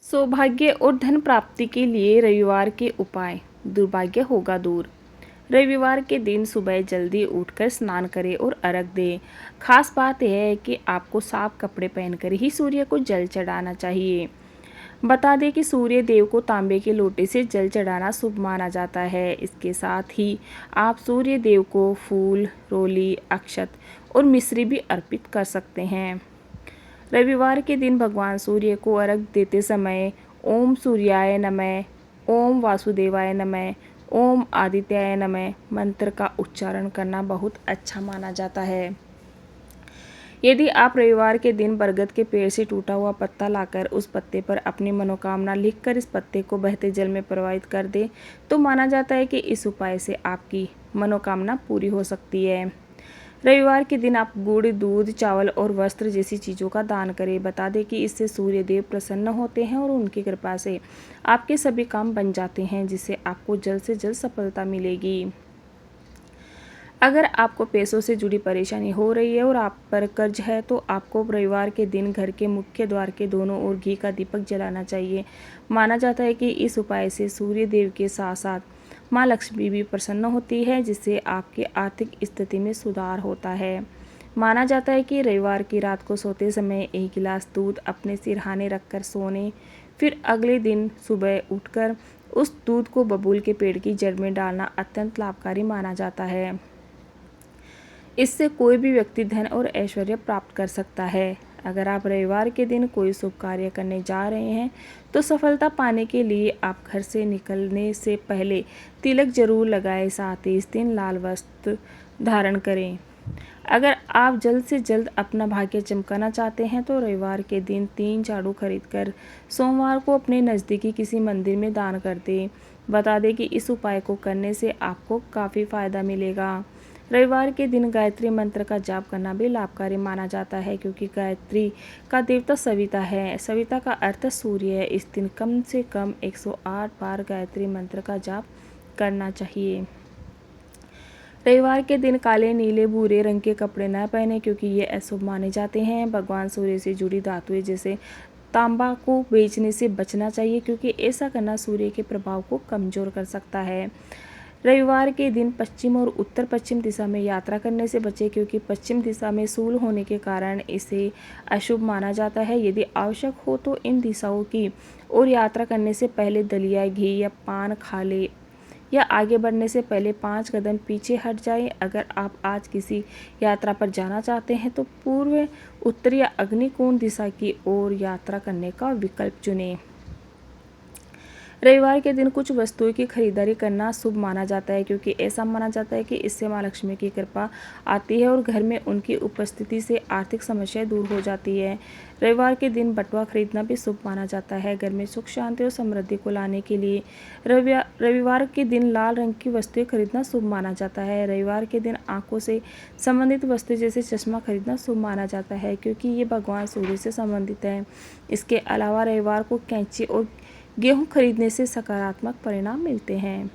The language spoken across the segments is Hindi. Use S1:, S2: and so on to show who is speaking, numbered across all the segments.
S1: सौभाग्य और धन प्राप्ति के लिए रविवार के उपाय। दुर्भाग्य होगा दूर। रविवार के दिन सुबह जल्दी उठकर स्नान करें और अर्घ दें। खास बात यह है कि आपको साफ कपड़े पहनकर ही सूर्य को जल चढ़ाना चाहिए। बता दें कि सूर्य देव को तांबे के लोटे से जल चढ़ाना शुभ माना जाता है। इसके साथ ही आप सूर्य देव को फूल, रोली, अक्षत और मिश्री भी अर्पित कर सकते हैं। रविवार के दिन भगवान सूर्य को अर्घ देते समय ओम सूर्याय नमः, ओम वासुदेवाय नमः, ओम आदित्याय नमः मंत्र का उच्चारण करना बहुत अच्छा माना जाता है। यदि आप रविवार के दिन बरगद के पेड़ से टूटा हुआ पत्ता लाकर उस पत्ते पर अपनी मनोकामना लिखकर इस पत्ते को बहते जल में प्रवाहित कर दें तो माना जाता है कि इस उपाय से आपकी मनोकामना पूरी हो सकती है। रविवार के दिन आप गुड़, दूध, चावल और वस्त्र जैसी चीज़ों का दान करें। बता दें कि इससे सूर्य देव प्रसन्न होते हैं और उनकी कृपा से आपके सभी काम बन जाते हैं, जिससे आपको जल्द से जल्द सफलता मिलेगी। अगर आपको पैसों से जुड़ी परेशानी हो रही है और आप पर कर्ज है तो आपको रविवार के दिन घर के मुख्य द्वार के दोनों ओर घी का दीपक जलाना चाहिए। माना जाता है कि इस उपाय से सूर्य देव के साथ साथ माँ लक्ष्मी भी प्रसन्न होती है, जिससे आपकी आर्थिक स्थिति में सुधार होता है। माना जाता है कि रविवार की रात को सोते समय एक गिलास दूध अपने सिरहाने रखकर सोने, फिर अगले दिन सुबह उठकर उस दूध को बबूल के पेड़ की जड़ में डालना अत्यंत लाभकारी माना जाता है। इससे कोई भी व्यक्ति धन और ऐश्वर्य प्राप्त कर सकता है। अगर आप रविवार के दिन कोई शुभ कार्य करने जा रहे हैं तो सफलता पाने के लिए आप घर से निकलने से पहले तिलक जरूर लगाएं, साथ ही इस दिन लाल वस्त्र धारण करें। अगर आप जल्द से जल्द अपना भाग्य चमकाना चाहते हैं तो रविवार के दिन 3 झाड़ू खरीदकर सोमवार को अपने नज़दीकी किसी मंदिर में दान कर दें। बता दें कि इस उपाय को करने से आपको काफ़ी फायदा मिलेगा। रविवार के दिन गायत्री मंत्र का जाप करना भी लाभकारी माना जाता है, क्योंकि गायत्री का देवता सविता है। सविता का अर्थ सूर्य है। इस दिन कम से कम 108 बार गायत्री मंत्र का जाप करना चाहिए। रविवार के दिन काले, नीले, भूरे रंग के कपड़े न पहने, क्योंकि ये अशुभ माने जाते हैं। भगवान सूर्य से जुड़ी धातुएं जैसे तांबा को बेचने से बचना चाहिए, क्योंकि ऐसा करना सूर्य के प्रभाव को कमजोर कर सकता है। रविवार के दिन पश्चिम और उत्तर पश्चिम दिशा में यात्रा करने से बचें, क्योंकि पश्चिम दिशा में शूल होने के कारण इसे अशुभ माना जाता है। यदि आवश्यक हो तो इन दिशाओं की ओर यात्रा करने से पहले दलिया, घी या पान खा ले, या आगे बढ़ने से पहले 5 कदम पीछे हट जाएं। अगर आप आज किसी यात्रा पर जाना चाहते हैं तो पूर्व, उत्तर या अग्निकोण दिशा की ओर यात्रा करने का विकल्प चुनें। रविवार के दिन कुछ वस्तुओं की खरीदारी करना शुभ माना जाता है, क्योंकि ऐसा माना जाता है कि इससे माँ लक्ष्मी की कृपा आती है और घर में उनकी उपस्थिति से आर्थिक समस्याएं दूर हो जाती है। रविवार के दिन बटुआ खरीदना भी शुभ माना जाता है। घर में सुख, शांति और समृद्धि को लाने के लिए रविवार के दिन लाल रंग की वस्तुएं खरीदना शुभ माना जाता है। रविवार के दिन आंखों से संबंधित वस्तुएं जैसे चश्मा खरीदना शुभ माना जाता है, क्योंकि ये भगवान सूर्य से संबंधित है। इसके अलावा रविवार को कैंची और गेहूं खरीदने से सकारात्मक परिणाम मिलते हैं।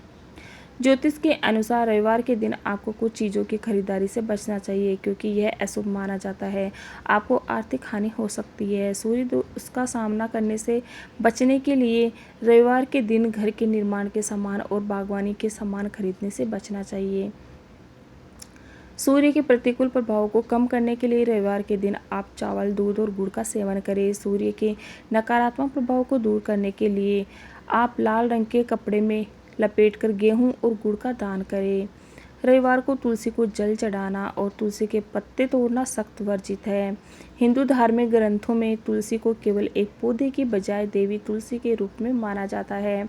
S1: ज्योतिष के अनुसार रविवार के दिन आपको कुछ चीज़ों की खरीदारी से बचना चाहिए, क्योंकि यह अशुभ माना जाता है। आपको आर्थिक हानि हो सकती है। सूर्य दोष का सामना करने से बचने के लिए रविवार के दिन घर के निर्माण के सामान और बागवानी के सामान खरीदने से बचना चाहिए। सूर्य के प्रतिकूल प्रभाव को कम करने के लिए रविवार के दिन आप चावल, दूध और गुड़ का सेवन करें। सूर्य के नकारात्मक प्रभाव को दूर करने के लिए आप लाल रंग के कपड़े में लपेटकर गेहूं और गुड़ का दान करें। रविवार को तुलसी को जल चढ़ाना और तुलसी के पत्ते तोड़ना सख्त वर्जित है। हिंदू धार्मिक ग्रंथों में तुलसी को केवल एक पौधे की बजाय देवी तुलसी के रूप में माना जाता है।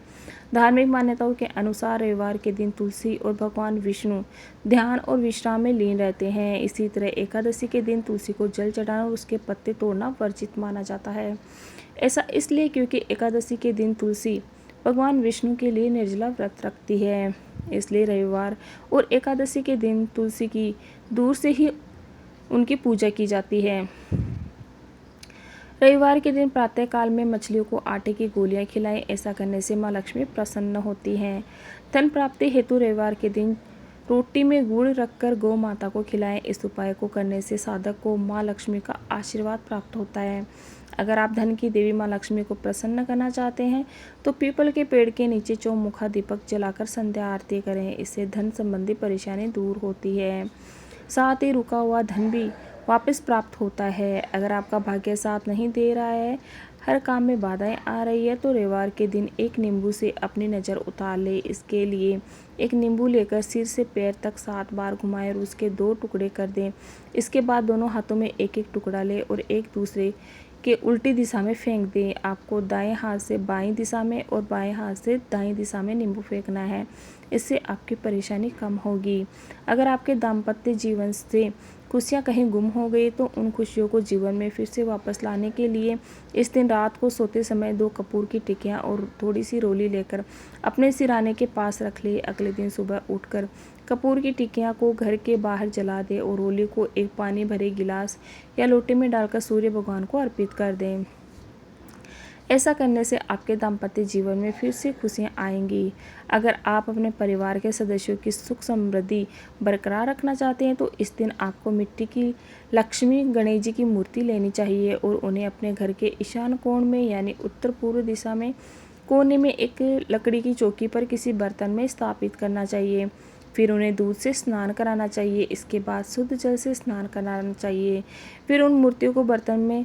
S1: धार्मिक मान्यताओं के अनुसार रविवार के दिन तुलसी और भगवान विष्णु ध्यान और विश्राम में लीन रहते हैं। इसी तरह एकादशी के दिन तुलसी को जल चढ़ाना और उसके पत्ते तोड़ना वर्जित माना जाता है। ऐसा इसलिए क्योंकि एकादशी के दिन तुलसी भगवान विष्णु के लिए निर्जला व्रत रखती है। इसलिए रविवार और एकादशी के दिन तुलसी की दूर से ही उनकी पूजा की जाती है। रविवार के दिन प्रातःकाल में मछलियों को आटे की गोलियां खिलाएं। ऐसा करने से माँ लक्ष्मी प्रसन्न होती हैं। धन प्राप्ति हेतु रविवार के दिन रोटी में गुड़ रखकर गौ माता को खिलाएं। इस उपाय को करने से साधक को माँ लक्ष्मी का आशीर्वाद प्राप्त होता है। अगर आप धन की देवी माँ लक्ष्मी को प्रसन्न करना चाहते हैं तो पीपल के पेड़ के नीचे चौमुखा दीपक जलाकर संध्या आरती करें। इससे धन संबंधी परेशानी दूर होती है, साथ ही रुका हुआ धन भी वापस प्राप्त होता है। अगर आपका भाग्य साथ नहीं दे रहा है, हर काम में बाधाएं आ रही है, तो रविवार के दिन एक नींबू से अपनी नज़र उतार ले। इसके लिए एक नींबू लेकर सिर से पैर तक 7 बार घुमाएं और उसके 2 टुकड़े कर दें। इसके बाद दोनों हाथों में एक एक टुकड़ा लें और एक दूसरे के उल्टी दिशा में फेंक दें। आपको दाएं हाथ से बाईं दिशा में और बाएं हाथ से दाईं दिशा में नींबू फेंकना है। इससे आपकी परेशानी कम होगी। अगर आपके दाम्पत्य जीवन से खुशियाँ कहीं गुम हो गई तो उन खुशियों को जीवन में फिर से वापस लाने के लिए इस दिन रात को सोते समय 2 कपूर की टिकियाँ और थोड़ी सी रोली लेकर अपने सिराने के पास रख ले। अगले दिन सुबह उठकर कपूर की टिकियाँ को घर के बाहर जला दें और रोली को एक पानी भरे गिलास या लोटे में डालकर सूर्य भगवान को अर्पित कर दें। ऐसा करने से आपके दाम्पत्य जीवन में फिर से खुशियाँ आएंगी। अगर आप अपने परिवार के सदस्यों की सुख समृद्धि बरकरार रखना चाहते हैं तो इस दिन आपको मिट्टी की लक्ष्मी गणेश जी की मूर्ति लेनी चाहिए और उन्हें अपने घर के ईशान कोण में यानी उत्तर पूर्व दिशा में कोने में एक लकड़ी की चौकी पर किसी बर्तन में स्थापित करना चाहिए। फिर उन्हें दूध से स्नान कराना चाहिए। इसके बाद शुद्ध जल से स्नान कराना चाहिए। फिर उन मूर्तियों को बर्तन में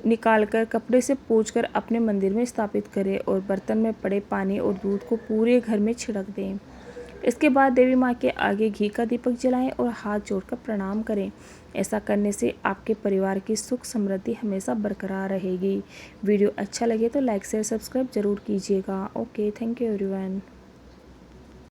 S1: निकालकर कपड़े से पोंछकर अपने मंदिर में स्थापित करें और बर्तन में पड़े पानी और दूध को पूरे घर में छिड़क दें। इसके बाद देवी माँ के आगे घी का दीपक जलाएं और हाथ जोड़कर प्रणाम करें। ऐसा करने से आपके परिवार की सुख समृद्धि हमेशा बरकरार रहेगी। वीडियो अच्छा लगे तो लाइक शेयर सब्सक्राइब जरूर कीजिएगा। Okay, thank you everyone.